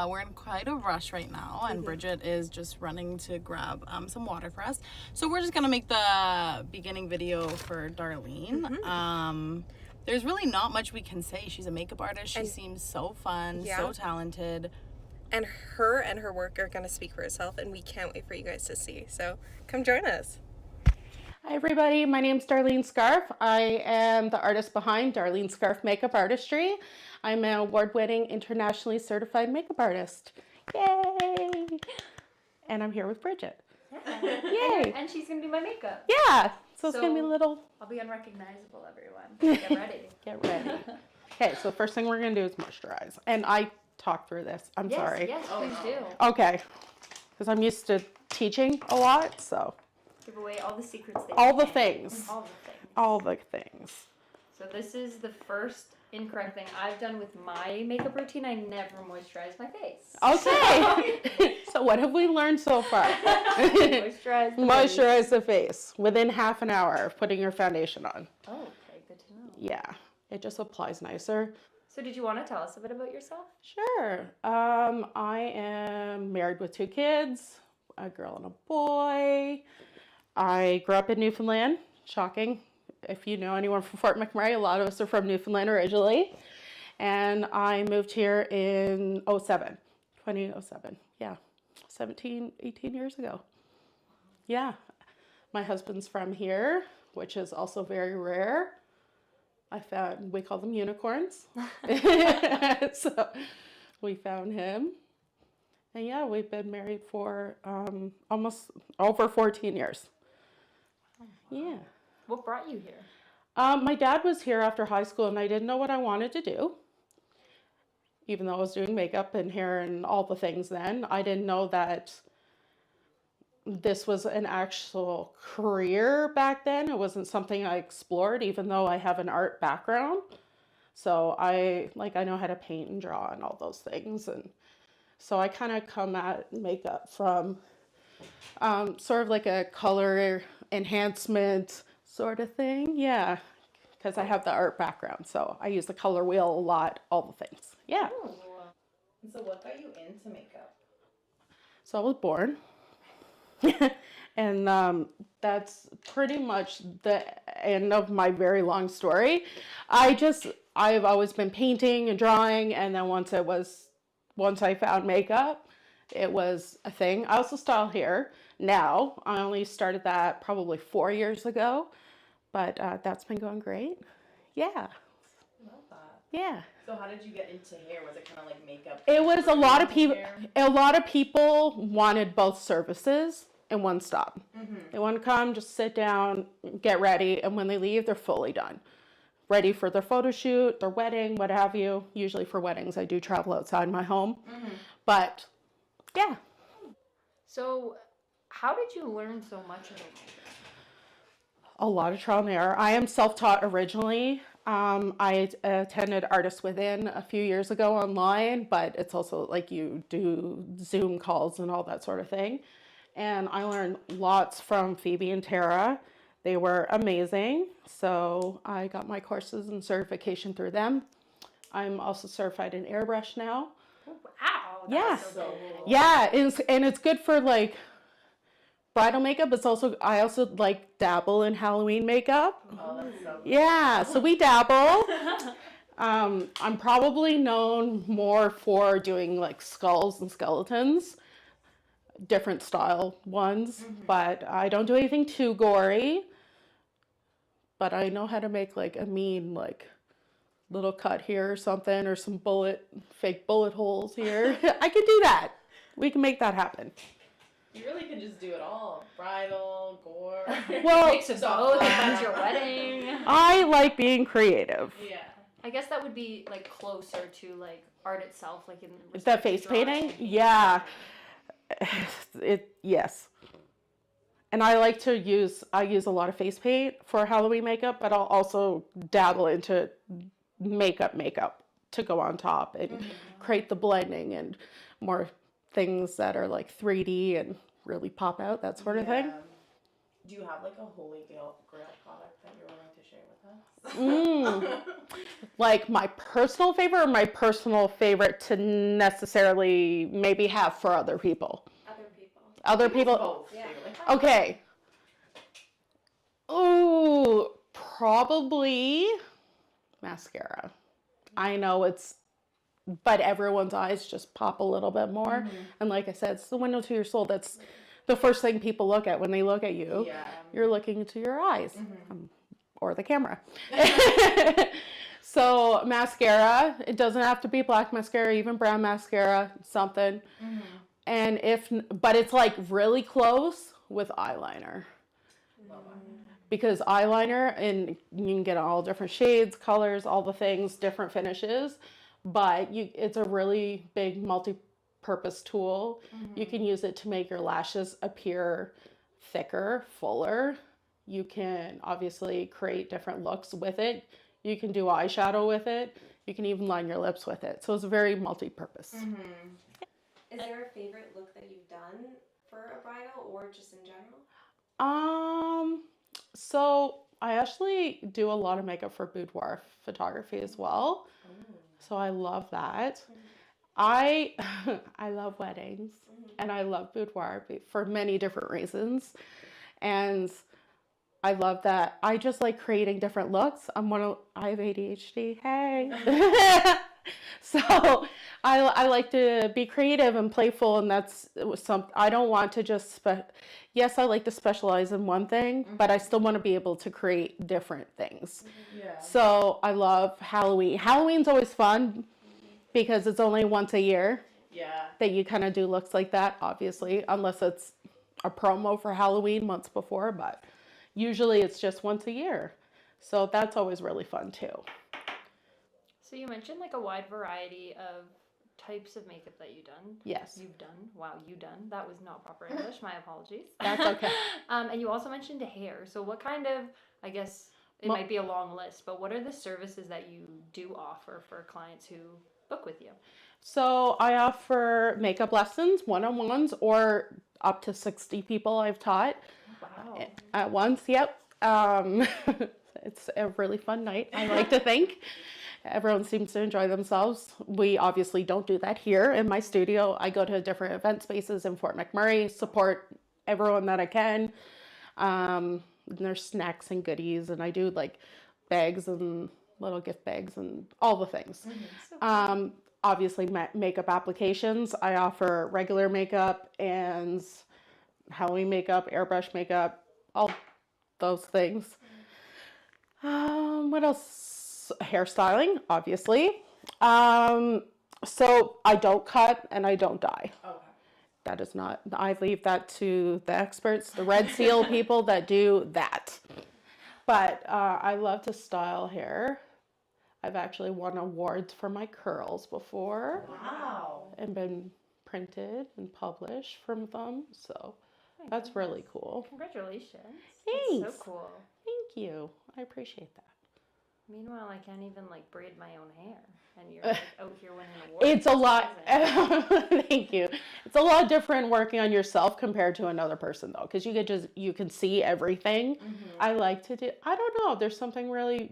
we're in quite a rush right now, and Bridget is just running to grab some water for us. So we're just gonna make the beginning video for Darlene. There's really not much we can say. She's a makeup artist. She seems so fun, so talented. And her work are going to speak for itself, and we can't wait for you guys to see. So come join us. Hi everybody, my name's Darlene Scharf. I am the artist behind Darlene Scharf Makeup Artistry. I'm an award-winning internationally certified makeup artist. Yay! And I'm here with Bridget. Yay! And she's going to do my makeup. Yeah! So it's going to be a little... I'll be unrecognizable, everyone. Get ready. Get ready. Okay, so the first thing we're going to do is moisturize. And I talked through this. I'm sorry. Yes, please do. Okay. Because I'm used to teaching a lot, so... Give away all the secrets. All the things. All the things. All the things. So this is the first incorrect thing I've done with my makeup routine. I never moisturize my face. Okay. So what have we learned so far? Moisturize the face within half an hour of putting your foundation on. Oh, okay. Good to know. Yeah. It just applies nicer. So did you want to tell us a bit about yourself? Sure. I am married with 2 kids, a girl and a boy. I grew up in Newfoundland. Shocking. If you know anyone from Fort McMurray, a lot of us are from Newfoundland originally. And I moved here in 2007. Yeah, 18 years ago. Yeah. My husband's from here, which is also very rare. We call them unicorns. So we found him. And yeah, we've been married for almost over 14 years. Yeah. What brought you here? My dad was here after high school, and I didn't know what I wanted to do. Even though I was doing makeup and hair and all the things then, I didn't know that this was an actual career back then. It wasn't something I explored, even though I have an art background. So I know how to paint and draw and all those things. And so I kind of come at makeup from sort of like a color enhancement sort of thing. Yeah, because I have the art background. So I use the color wheel a lot, all the things. Yeah. Oh. So what got you into makeup? So I was born. And that's pretty much the end of my very long story. I've always been painting and drawing, and then once I found makeup, it was a thing. I also style hair now. I only started that probably 4 years ago, but that's been going great. Yeah. Love that. Yeah. So how did you get into hair? Was it kind of like makeup? It was a lot of people. A lot of people wanted both services in one stop. Mm-hmm. They want to come, just sit down, get ready, and when they leave, they're fully done. Ready for their photo shoot, their wedding, what have you. Usually for weddings, I do travel outside my home. Mm-hmm. But, yeah. So, how did you learn so much about makeup? A lot of trial and error. I am self-taught originally. I attended Artist Within a few years ago online, but it's also like you do Zoom calls and all that sort of thing. And I learned lots from Phoebe and Tara. They were amazing. So I got my courses and certification through them. I'm also certified in airbrush now. Oh, wow. Yeah. So cool. Yeah. And it's good for like bridal makeup. I also like dabble in Halloween makeup. Oh, that's so cool. Yeah. So we dabble. I'm probably known more for doing like skulls and skeletons. Different style ones, but I don't do anything too gory. But I know how to make like a mean like little cut here or something, or some fake bullet holes here. I could do that. We can make that happen. You really could just do it all. Bridal, gore. Well, Mix of both. Depends your wedding. I like being creative. Yeah. I guess that would be like closer to like art itself, like in The face painting, yeah. Yes. And I use a lot of face paint for Halloween makeup, but I'll also dabble into makeup to go on top and create the blending and more things that are like 3D and really pop out, that sort of thing. Do you have like a holy grail product that you're willing to share with us? Like my personal favorite or my personal favorite to necessarily maybe have for other people? Other people? Both. Yeah. Okay. Oh, probably mascara. I know but everyone's eyes just pop a little bit more. And like I said, it's the window to your soul. That's the first thing people look at when they look at you. Yeah. You're looking into your eyes or the camera. So mascara, it doesn't have to be black mascara, even brown mascara, something. And but it's like really close with eyeliner. Because eyeliner, and you can get all different shades, colors, all the things, different finishes. But it's a really big multi-purpose tool. You can use it to make your lashes appear thicker, fuller. You can obviously create different looks with it. You can do eyeshadow with it. You can even line your lips with it. So it's very multi-purpose. Is there a favorite look that you've done for a bridal or just in general? So I actually do a lot of makeup for boudoir photography as well. So I love that. I love weddings and I love boudoir for many different reasons. And I love that. I just like creating different looks. I have ADHD. Hey. So I like to be creative and playful, and that's I don't want to just yes, I like to specialize in one thing, but I still want to be able to create different things. So I love Halloween. Halloween's always fun because it's only once a year that you kind of do looks like that, obviously, unless it's a promo for Halloween months before, but usually it's just once a year. So that's always really fun too. So you mentioned like a wide variety of types of makeup that you've done. Yes. You've done. Wow, you done. That was not proper English. My apologies. That's okay. And you also mentioned hair. So what kind of, I guess it might be a long list, but what are the services that you do offer for clients who book with you? So I offer makeup lessons, one-on-ones, or up to 60 people I've taught. Wow. At once. Yep. It's a really fun night, I like to think. Everyone seems to enjoy themselves. We obviously don't do that here in my studio. I go to different event spaces in Fort McMurray, support everyone that I can. And there's snacks and goodies, and I do like bags and little gift bags and all the things. Obviously makeup applications. I offer regular makeup and Halloween makeup, airbrush makeup, all those things. What else? Hairstyling, obviously. So I don't cut and I don't dye. Okay. That is not, I leave that to the experts, the Red Seal people that do that. But I love to style hair. I've actually won awards for my curls before. Wow. And been printed and published from them. So that's really cool. Congratulations. Thanks. That's so cool. Thank you. I appreciate that. Meanwhile, I can't even like braid my own hair, and you're like out here winning awards. It's a lot. Thank you. It's a lot different working on yourself compared to another person, though, because you can see everything. I like to do. I don't know. There's something really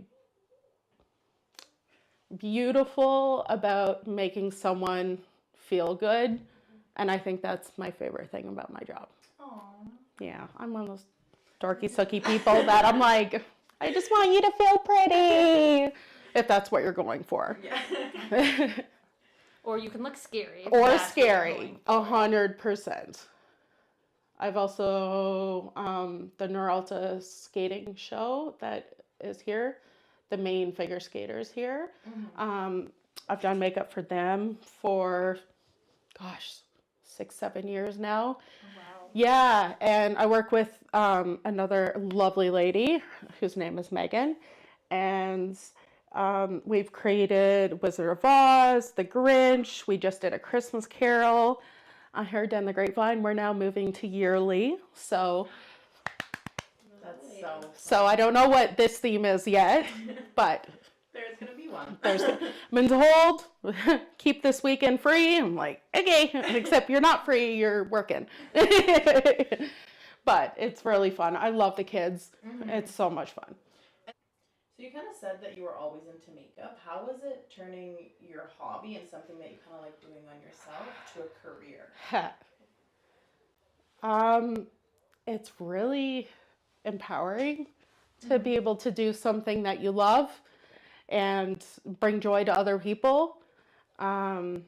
beautiful about making someone feel good, and I think that's my favorite thing about my job. Aww. Yeah, I'm one of those dorky, sucky people that I'm like, I just want you to feel pretty, if that's what you're going for. Yeah. Or you can look scary. Or scary, 100%. I've also, the Noralta skating show that is here, the main figure skaters here. I've done makeup for them for, 6-7 years now. Oh, wow. Yeah, and I work with another lovely lady whose name is Megan, and we've created Wizard of Oz, The Grinch. We just did A Christmas Carol. I heard down the grapevine we're now moving to yearly, so That's so I don't know what this theme is yet, but there's gonna be one. I've been told, keep this weekend free. I'm like, okay, except you're not free, you're working. But but it's really fun. I love the kids. It's so much fun. So you kind of said that you were always into makeup. How was it turning your hobby and something that you kind of like doing on yourself to a career? It's really empowering to be able to do something that you love and bring joy to other people, and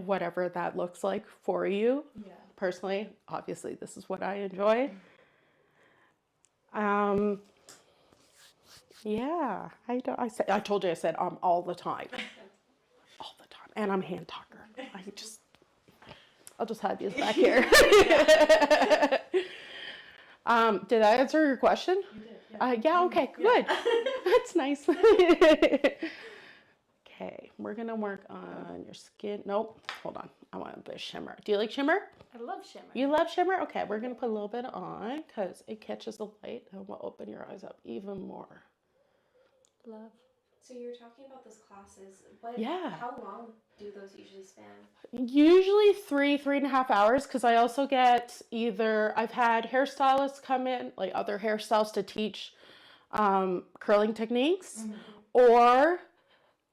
whatever that looks like for you. Yeah. Personally, obviously, this is what I enjoy. Yeah, I told you I said all the time, all the time, and I'm a hand talker. I'll just have you back here. Did I answer your question? You did. Yeah. Okay. Good. That's nice. Okay, we're gonna work on your skin. Nope. Hold on. I want a bit of shimmer. Do you like shimmer? I love shimmer. You love shimmer? Okay, we're gonna put a little bit on because it catches the light and will open your eyes up even more. Love. So you were talking about those classes. How long do those usually span? Usually 3.5 hours, because I also get I've had hairstylists come in, like other hairstylists to teach curling techniques, or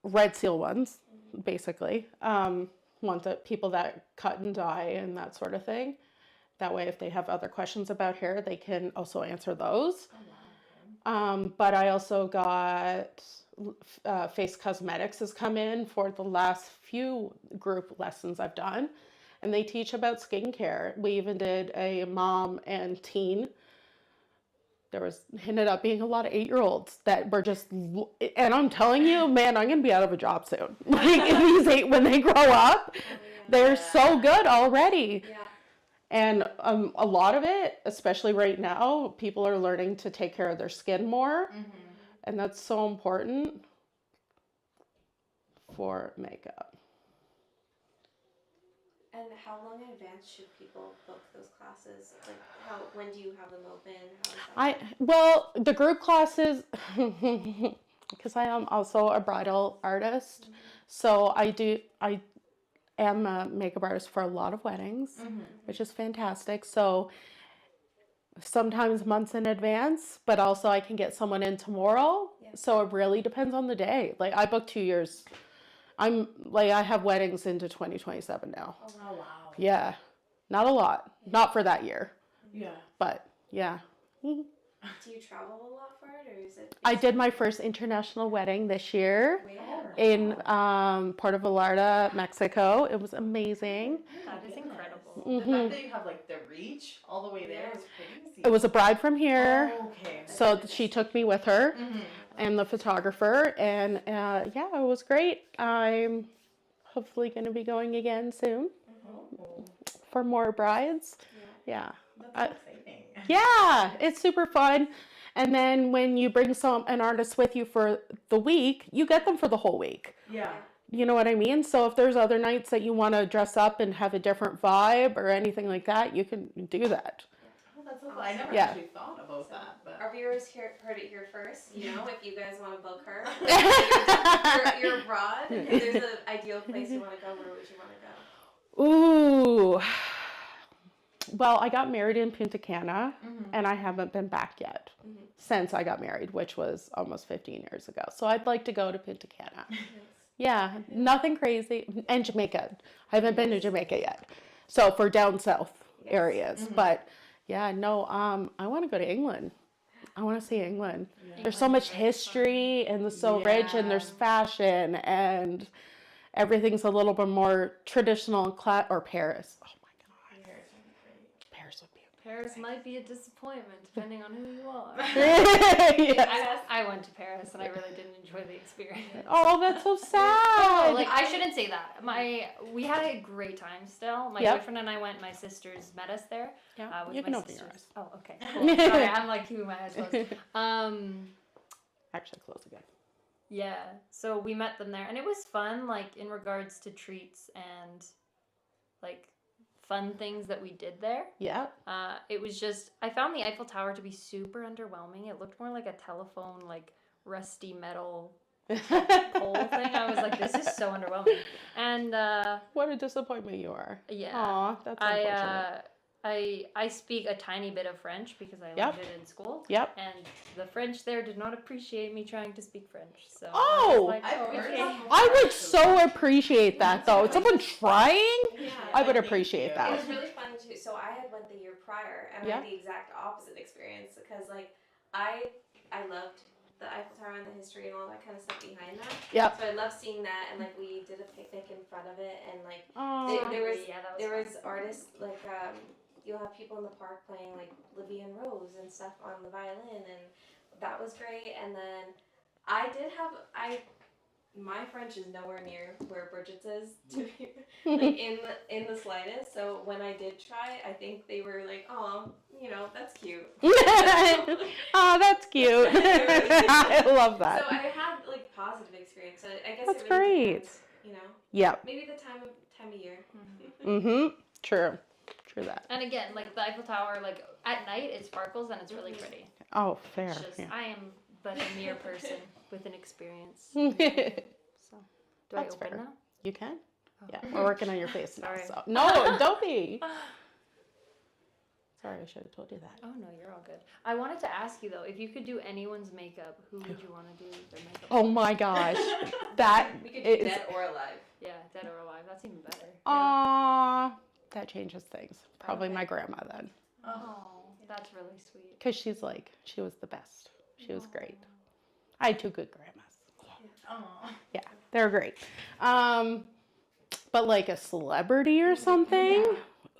red seal ones, basically. Ones that people that cut and dye and that sort of thing. That way, if they have other questions about hair, they can also answer those. But I also got Face Cosmetics has come in for the last few group lessons I've done, and they teach about skincare. We even did a mom and teen. There ended up being a lot of 8-year-olds that were just, and I'm telling you, man, I'm gonna be out of a job soon. Like when they grow up, they're so good already. Yeah. And a lot of it, especially right now, people are learning to take care of their skin more. And that's so important for makeup. And how long in advance should people book those classes? Like, when do you have them open? Well, the group classes, because I am also a bridal artist, so I am a makeup artist for a lot of weddings, which is fantastic. So sometimes months in advance, but also I can get someone in tomorrow. Yeah. So it really depends on the day. Like I booked 2 years. I have weddings into 2027 now. Oh wow. Yeah. Not a lot. Not for that year. Yeah. But yeah. Do you travel a lot for it, or is it? I did my first international wedding this year. Where? In Puerto Vallarta, Mexico. It was amazing. That is incredible. The fact that you have like the reach all the way there is crazy. It was a bride from here. Oh, okay. So she took me with her and the photographer, and yeah, it was great. I'm hopefully going to be going again soon for more brides. Yeah. That's exciting. Yeah, it's super fun. And then when you bring an artist with you for the week, you get them for the whole week. Yeah. You know what I mean? So if there's other nights that you want to dress up and have a different vibe or anything like that, you can do that. Oh, that's so cool. I never Yeah. actually thought about that. But Our viewers heard it here first. You know, if you guys want to book her, you're abroad. If there's an ideal place you want to go, where would you want to go? Ooh. Well, I got married in Punta Cana, and I haven't been back yet since I got married, which was almost 15 years ago. So I'd like to go to Punta Cana. Yeah, nothing crazy. And Jamaica. I haven't been to Jamaica yet. So for down south areas. But yeah, no, I want to go to England. I want to see England. Yeah. There's so much history, and it's so rich, and there's fashion, and everything's a little bit more traditional and or Paris. Oh my God. Paris would be Paris might be a disappointment depending on who you are. yes. I went to Paris and I really didn't enjoy the experience. Oh, that's so sad. Oh, like I shouldn't say that. We had a great time still. My boyfriend and I went. My sisters met us there. Yeah, with you my can open sisters. your eyes. Oh, okay. Cool. Sorry, I'm like keeping my eyes closed. Actually, close again. Yeah. So we met them there, and it was fun. Like in regards to treats and like fun things that we did there. Yeah. It was just, I found the Eiffel Tower to be super underwhelming. It looked more like a telephone, like rusty metal pole thing. I was like, this is so underwhelming. And what a disappointment you are. yeah, Aw, that's unfortunate. I speak a tiny bit of French because I Yep. learned it in school. Yep. And the French there did not appreciate me trying to speak French. So I Oh! was like, I've oh, heard okay. that. I would so appreciate that, though. Someone trying, Yeah. I would Thank appreciate you. It that. was really fun too. So I had went the year prior, and I Yeah. had the exact opposite experience because like I loved the Eiffel Tower and the history and all that kind of stuff behind that. Yep. So I loved seeing that, and like we did a picnic in front of it, and like Oh, there was yeah, that was there fun. was artists like you'll have people in the park playing like Libby and Rose and stuff on the violin, and that was great. And then my French is nowhere near where Bridget's is, to be like in the slightest. So when I did try, I think they were like, "Oh, that's cute." oh, that's cute. I love that. So I had like positive experience. So I guess That's it really great. depends, Yep. maybe the time of year. Mm-hmm. True that. And again, like the Eiffel Tower, like at night it sparkles and it's really pretty. Oh, fair. It's just, Yeah. I am but a mere person with an experience. you So, do That's I open fair. now? can? Oh. Yeah, we're working on your face now. Sorry. So. No, don't be. Sorry, I should have told you that. Oh no, you're all good. I wanted to ask you though, if you could do anyone's makeup, who would you want to do their makeup? Oh my gosh, that We could do is. dead or alive. Yeah, dead or alive. That's even better. Aw, that changes things. Probably Okay. my grandma then, Oh, that's really sweet. because she was the best. She was great. I had two good grandmas. Aw. Yeah, they're great. But like a celebrity or something.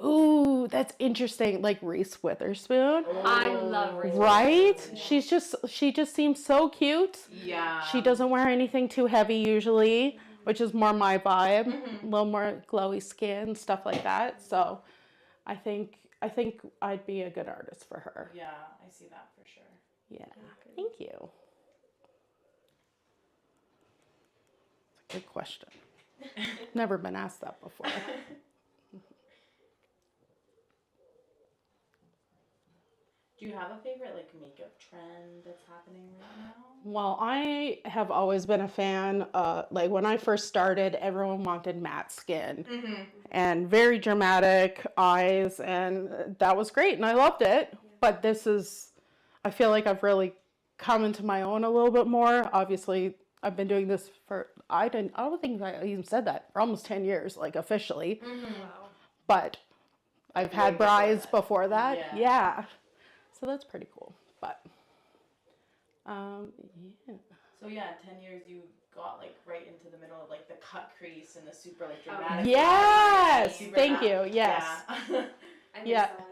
Ooh, that's interesting. Like Reese Witherspoon, I love Reese right? Witherspoon. She just seems so cute. Yeah. She doesn't wear anything too heavy usually, which is more my vibe. A little more glowy skin, stuff like that. So, I think I'd be a good artist for her. Yeah, I see that for sure. Yeah. Thank you. It's a good question. Never been asked that before. Do you have a favorite like makeup trend that's happening right now? Well, I have always been a fan. Like when I first started, everyone wanted matte skin and very dramatic eyes, and that was great, and I loved it. But I feel like I've really come into my own a little bit more. Obviously, I've been doing this I don't think I even said that, for almost 10 years, like officially. Wow. But I've had brides before that. Yeah. Yeah. So that's pretty cool. But, yeah. So yeah, 10 years you got like right into the middle of like the cut crease and the super like dramatic. Yes! Super Thank matte. you. Yes. Yeah. I miss Yeah. that.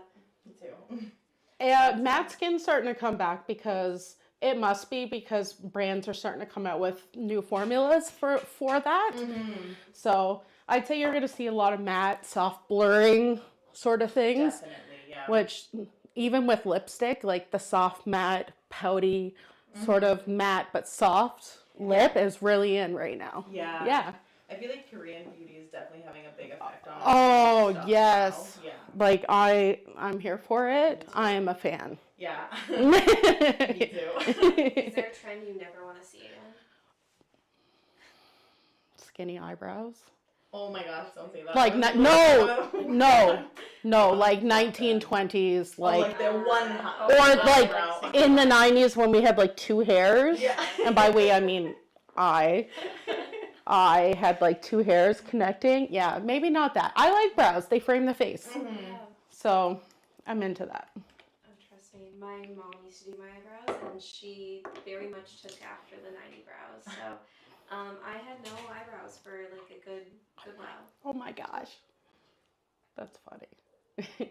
Me too. Matte skin's starting to come back because it must be, because brands are starting to come out with new formulas for that. So I'd say you're going to see a lot of matte, soft blurring sort of things, Definitely, yeah. which even with lipstick, like the soft matte, pouty, sort of matte but soft lip is really in right now. Yeah. Yeah. I feel like Korean beauty is definitely having a big effect on Oh, stuff yes. now. Yeah. Like I'm here for it. I am a fan. Yeah. Me Me too. Is there a trend you never want to see again? Skinny eyebrows. Oh my gosh, don't say that. Like no, like 1920s, like like the one or like in the 90s when we had like two hairs. Yeah. And by we I mean I had like two hairs connecting. Yeah, maybe not that. I like brows. They frame the face. Yeah. So, I'm into that. Oh, trust me, my mom used to do my eyebrows, and she very much took after the 90 brows. So, I had no eyebrows for like a good while. Oh my gosh. That's funny.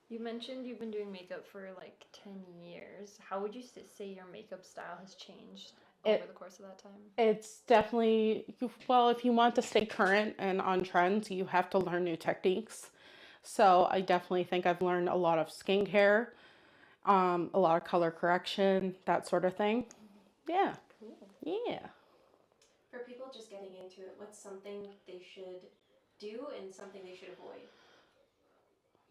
You mentioned you've been doing makeup for like 10 years. How would you say your makeup style has changed over the course of that time? It's definitely, well, if you want to stay current and on trends, you have to learn new techniques. So I definitely think I've learned a lot of skincare, a lot of color correction, that sort of thing. Yeah. Cool. Yeah. For people just getting into it, what's something they should do and something they should avoid?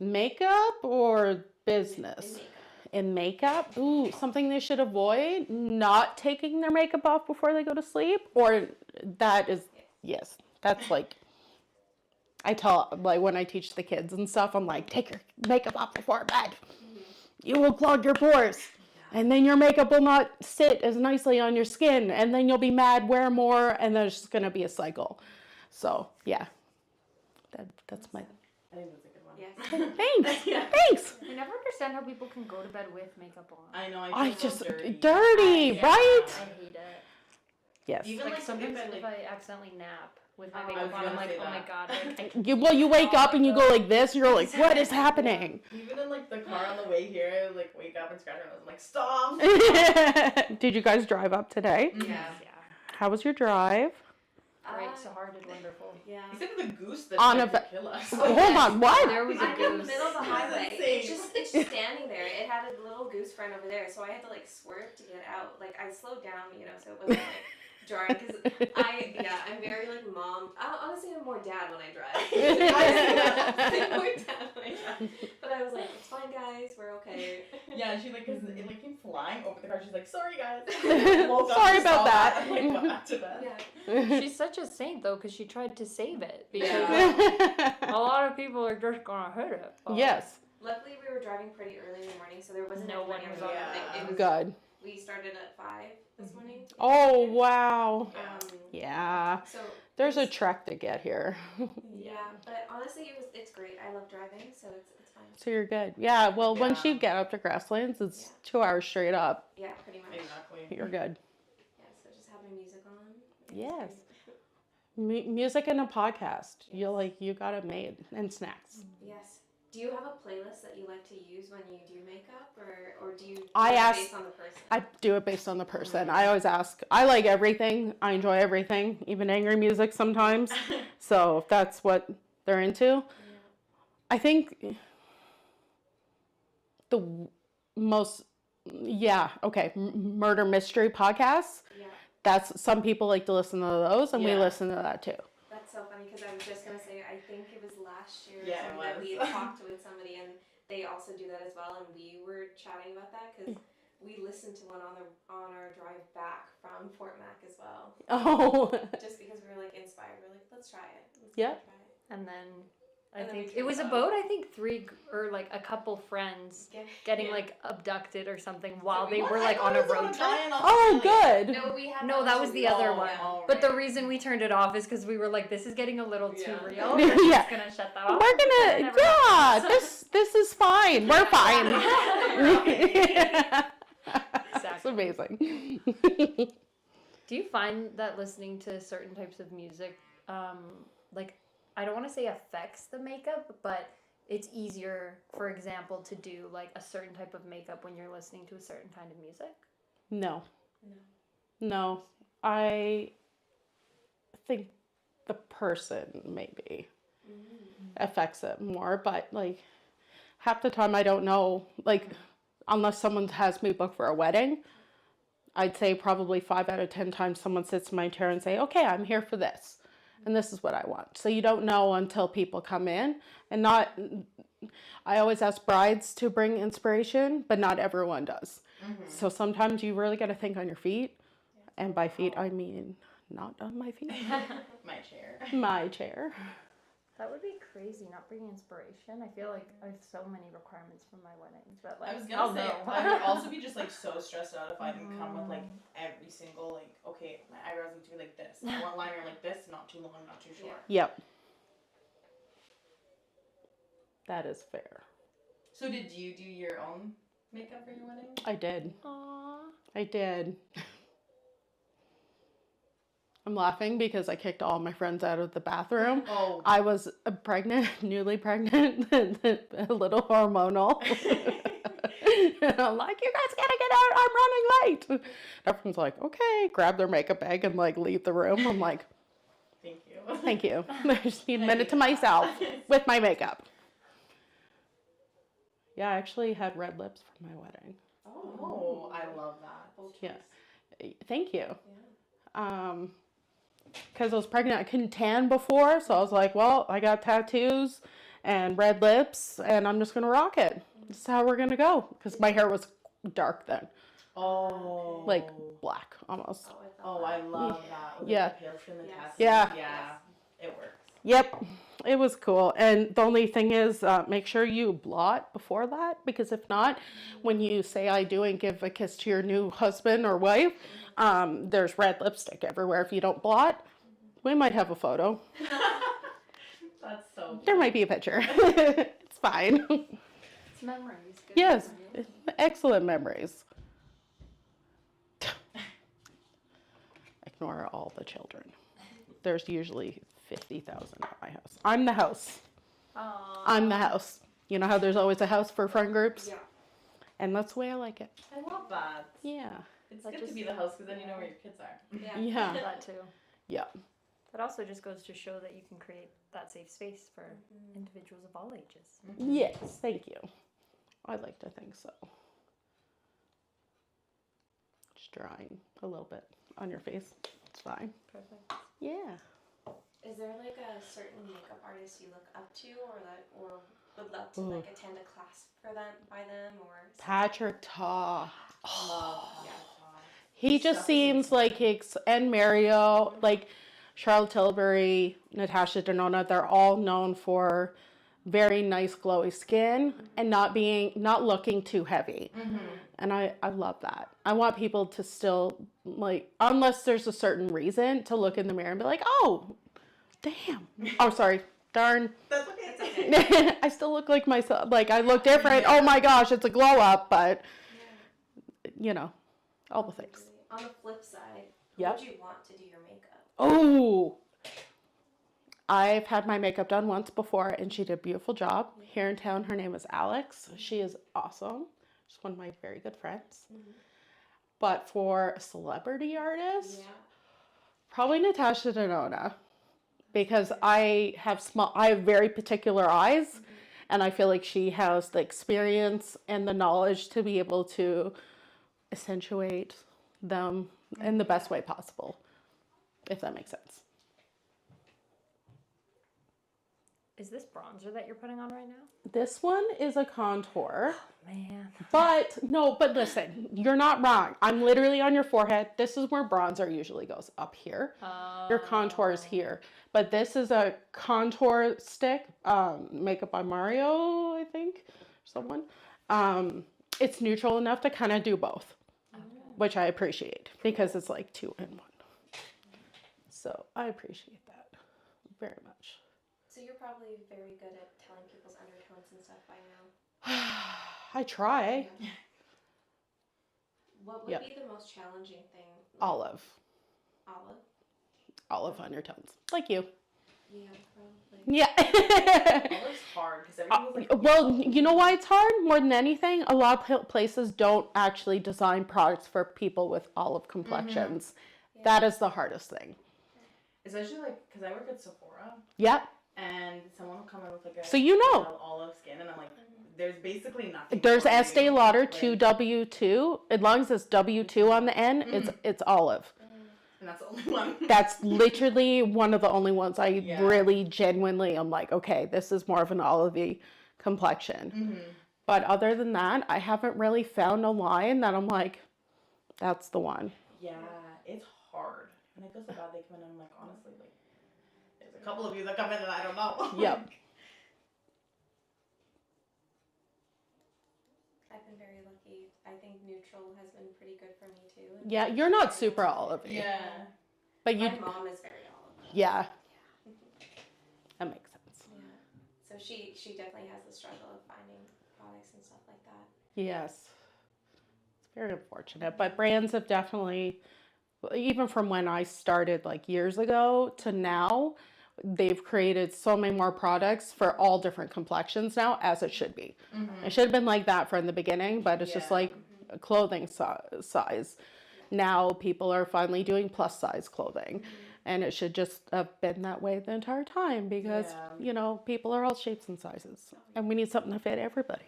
Makeup or business? In makeup. In makeup, ooh, something they should avoid, not taking their makeup off before they go to sleep, or that is, yes, that's like I tell, like, when I teach the kids and stuff, I'm like, take your makeup off before bed. You will clog your pores. And then your makeup will not sit as nicely on your skin. And then you'll be mad, wear more, and there's just going to be a cycle. So, yeah. That's my... I think that's a good one. Yes. Thanks. Yeah. Thanks. I never understand how people can go to bed with makeup on. I know. I feel just... so dirty, Yeah. right? I hate it. Yes. Even Like like sometimes if I, if like, I accidentally nap with my I makeup was on, I'm gonna like, say oh my that. god. You wake up and you go like this, and you're like, what is happening? even in like the car on the way here, I would, like wake up and scratch my nose. I'm like, stop. Did you guys drive up today? Yeah. Yeah. How was your drive? Great, saharded, wonderful. Yeah. Except for the goose that On tried a to ba- kill us. Hold on, what? There was a I'm in the goose. middle of the highway. insane. It's just standing there. It had a little goose friend over there, so I had to like swerve to get out. Like I slowed down, so it wasn't like jarring. Because I'm very like mom. Honestly, I'm more dad when I drive. I'm more dad when I drive. But I was like, it's fine, guys. We're okay. Yeah, she like, cause it like came flying over the car. She's like, sorry guys. Sorry about that. Like, went back to bed. Yeah. She's such a saint though, because she tried to save it. Because Yeah. a lot of people are just gonna hit it. But Yes. Luckily, we were driving pretty early in the morning, so there wasn't No one anybody was on the on road. it. It was Good. We started at 5 this morning. Oh, wow. Um, Yeah. So There's a trek to get here. yeah, but honestly, it's great. I love driving, so it's fine. So you're good. Yeah, well, once Yeah. you get up to Grasslands, it's Yeah. 2 hours straight up. Yeah, pretty much. Exactly. You're good. Yeah, so just have my music on. Yes. Music and a podcast. You got it made. And snacks. Yes. Do you have a playlist that you like to use when you do makeup, or do you? I do it ask- based on the person. I do it based on the person. I always ask. I like everything. I enjoy everything, even angry music sometimes. So if that's what they're into, I think the most, murder mystery podcasts. Yeah, That's some people like to listen to those, and we Yeah. listen to that too. that's so funny because I was just gonna say I think it was last year or Yeah, it something that we was. had talked with somebody and they also do that as well, and we were chatting about that because we listened to one on our drive back from Fort Mac as well. Oh, Just because we were like inspired, we're like, let's try it. Let's Yep. try it. And then I And then think we it was drove about or like a couple friends getting Yeah. like abducted or something while we they went- were I like thought on it a was road about trip. guy in oh, Australia. good. No, we had No, that was the other one. Oh, But the right. reason we turned it off is because we were like, this is getting a little too Yeah. real. We're Yeah. just gonna shut that off. We're And it gonna, never yeah, happens. this is fine. We're fine. That's Exactly. amazing. Do you find that listening to certain types of music, like, I don't want to say affects the makeup, but it's easier, for example, to do like a certain type of makeup when you're listening to a certain kind of music? No. No. I think the person maybe affects it more, but like half the time I don't know, like unless someone has me booked for a wedding, I'd say probably 5 out of 10 times someone sits in my chair and say, okay, I'm here for this. And this is what I want. So you don't know until people come in, and I always ask brides to bring inspiration, but not everyone does. So sometimes you really got to think on your feet. And by feet, I mean not on my feet. My chair. My chair. That would be crazy, not bringing inspiration. I feel like I have so many requirements for my weddings, but like, I was I'll gonna say, know. I would also be just like so stressed out if I didn't come with like every single like, okay, my eyebrows need to be like this. I want liner like this, not too long, not too short. Yep. That is fair. So did you do your own makeup for your wedding? I did. Aww. I did. I'm laughing because I kicked all my friends out of the bathroom. Oh. I was pregnant, newly pregnant, a little hormonal. And I'm like, you guys gotta get out, I'm running late. Everyone's like, okay, grab their makeup bag and like leave the room. I'm like, Thank you. thank you. I just need a minute to myself with my makeup. Yeah, I actually had red lips for my wedding. Oh, I love that. Yeah. Thank you. Because I was pregnant, I couldn't tan before, so I was like, well, I got tattoos and red lips, and I'm just gonna rock it. This is how we're gonna go. Because my hair was dark then, Oh. like black almost. Oh, I love that. With Yeah. The pale skin, the Yes. tattoos. Yeah. Yeah. It works. Yep, it was cool. And the only thing is, make sure you blot before that, because if not, when you say I do and give a kiss to your new husband or wife, there's red lipstick everywhere. If you don't blot, we might have a photo. That's so funny. There might be a picture. It's fine. It's memories. Good Yes, memories. excellent memories. Ignore all the children. There's usually 50,000 at my house. I'm the house. Aw. I'm the house. You know how there's always a house for friend groups? Yeah. And that's the way I like it. I love that. Yeah. It's That good just- to be the house because then you know where your kids are. Yeah. Yeah. That too. Yeah. That also just goes to show that you can create that safe space for individuals of all ages. Yes, thank you. I'd like to think so. Just drying a little bit on your face. It's fine. Perfect. Yeah. Is there like a certain makeup artist you look up to, or would love to Ooh. like attend a class for them by them, or Patrick Ta. Love. Yeah. He just seems like and Mario, like Charlotte Tilbury, Natasha Denona, they're all known for very nice glowy skin and not looking too heavy. And I love that. I want people to still, like, unless there's a certain reason, to look in the mirror and be like, oh, damn. Oh, sorry. Darn. That's okay. I still look like myself. Like, I look different. Oh my gosh, it's a glow up, but, you know, all the things. on the flip side, who Yep. would you want to do your makeup? Oh, I've had my makeup done once before, and she did a beautiful job. Here in town, her name is Alex. She is awesome. She's one of my very good friends. But for a celebrity artist, Yeah. probably Natasha Denona, because I have very particular eyes, and I feel like she has the experience and the knowledge to be able to accentuate them in the best way possible, if that makes sense. Is this bronzer that you're putting on right now? This one is a contour, Man. but listen, you're not wrong. I'm literally on your forehead. This is where bronzer usually goes, up here. Your contour is here. But this is a contour stick, makeup by Mario, I think, someone. It's neutral enough to kind of do both, which I appreciate because it's like 2 in 1. So I appreciate that very much. So you're probably very good at telling people's undertones and stuff by now. I try. What would Yep. be the most challenging thing? Olive undertones, like you. Yeah, probably. Yeah. Olive's hard because everything was like. Well, you know why it's hard? More than anything, a lot of places don't actually design products for people with olive complexions. That is the hardest thing. Especially like because I work at Sephora Yep. and someone will come in with like a So you know. pale olive skin and I'm like, there's basically nothing. There's for Estee you. Lauder Like, 2W2. As long as it's W2 on the end, it's olive. and that's the only one. That's literally one of the only ones I Yeah. really genuinely am like, okay, this is more of an olivey complexion. But other than that, I haven't really found a line that I'm like, that's the one. Yeah, it's hard. When it goes so bad, they come in and I'm like, honestly, like, there's a couple of you that come in and I don't know. Yep. I've been very lucky. I think neutral has been pretty good for me too. Yeah, you're not super olivey. Yeah. But you, My mom is very olive. yeah. That makes sense. Yeah. So she definitely has the struggle of finding products and stuff like that. Yes. It's very unfortunate. But brands have definitely, even from when I started like years ago to now, they've created so many more products for all different complexions now, as it should be. It should have been like that from the beginning, but it's just Yeah. like a clothing size. Now people are finally doing plus size clothing. And it should just have been that way the entire time because, Yeah. you know, people are all shapes and sizes. And we need something to fit everybody.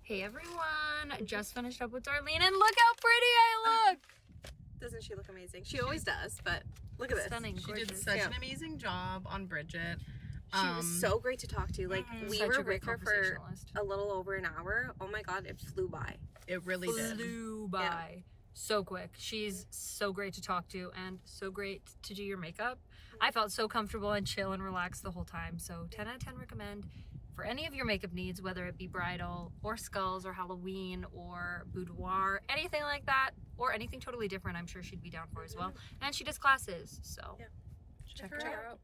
Hey everyone, I just finished up with Darlene and look how pretty I look! Doesn't she look amazing? She always does, but look at this. Stunning, She gorgeous. did such Yeah. an amazing job on Bridget. She was so great to talk to. Like we Such were a great with her for conversationalist. a little over an hour. Oh my god, it flew by. It really did. Flew by. so quick. She's so great to talk to and so great to do your makeup. I felt so comfortable and chill and relaxed the whole time. So 10 out of 10 recommend for any of your makeup needs, whether it be bridal or skulls or Halloween or boudoir, anything like that, or anything totally different. I'm sure she'd be down for as well. And she does classes, so Yeah. check Check her her out. out.